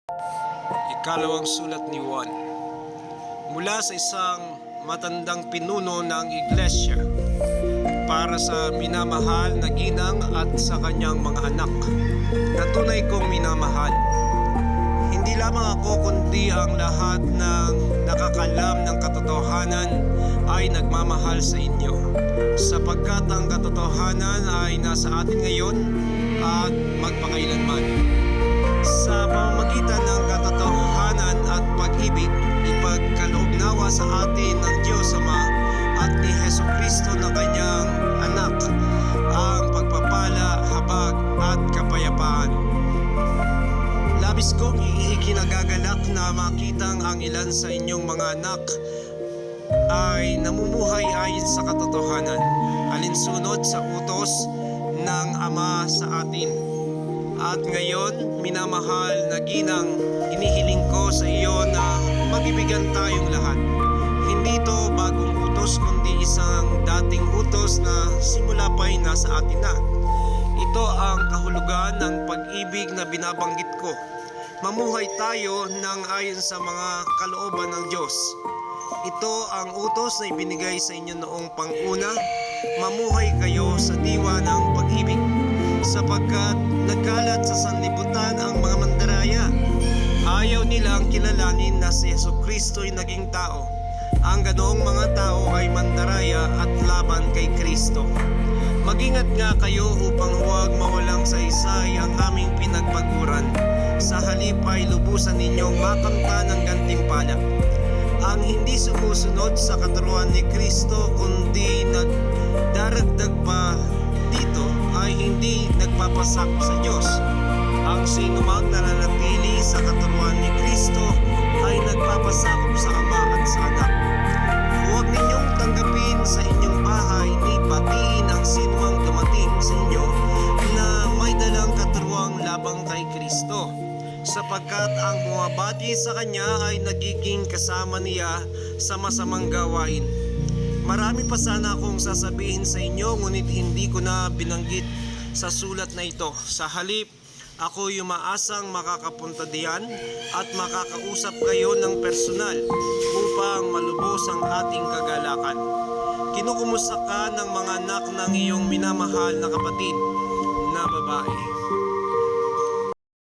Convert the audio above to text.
Ikalawang sulat ni Juan. Mula sa isang matandang pinuno ng iglesia, para sa minamahal na ginang at sa kanyang mga anak, na tunay kong minamahal. Hindi lamang ako kundi ang lahat ng nakakalam ng katotohanan ay nagmamahal sa inyo, sapagkat ang katotohanan ay nasa atin ngayon at magpakailanman. Sa pamamagitan ng katotohanan at pag-ibig, ipagkaloob nawa sa atin ng Diyos Ama at ni Jesucristo na kanyang anak ang pagpapala, habag at kapayapaan. Labis kong ikinagagalak na makitang ang ilan sa inyong mga anak ay namumuhay ayon sa katotohanan, alinsunod sa utos ng Ama sa atin. At ngayon, minamahal na ginang, inihiling ko sa iyo na mag-ibigan tayong lahat. Hindi ito bagong utos kundi isang dating utos na simula pa'y nasa atin na. Ito ang kahulugan ng pag-ibig na binabanggit ko. Mamuhay tayo ng ayon sa mga kalooban ng Diyos. Ito ang utos na ibinigay sa inyo noong panguna. Mamuhay kayo sa diwa ng pag-ibig, sapagkat nagkalat sa sanlibutan ang mga mandaraya. Ayaw nilang kilalanin na si Jesucristo ay naging tao. Ang ganoong mga tao ay mandaraya at laban kay Kristo. Mag-ingat nga kayo upang huwag mawalang saysay ang aming pinagpaguran. Sa halip ay lubusan ninyong makamta ng gantimpala. Ang hindi sumusunod sa katuruan ni Kristo kundi nagdaragdag pa dito ay hindi nagpapasakop sa Diyos. Ang sinumang nananatili sa katuruan ni Kristo ay nagpapasakop sa Ama at sa Anak. Huwag ninyong tanggapin sa inyong bahay ni batiin ang sinumang dumating sa inyo na may dalang katuruang labang kay Kristo, sapagkat ang bumabati sa Kanya ay nagiging kasama niya sa masamang gawain. Marami pa sana akong sasabihin sa inyo, ngunit hindi ko na binanggit sa sulat na ito. Sa halip, ako umaasang makakapunta diyan at makakausap kayo ng personal upang malubos ang ating kagalakan. Kinukumusta ka ng mga anak ng iyong minamahal na kapatid na babae.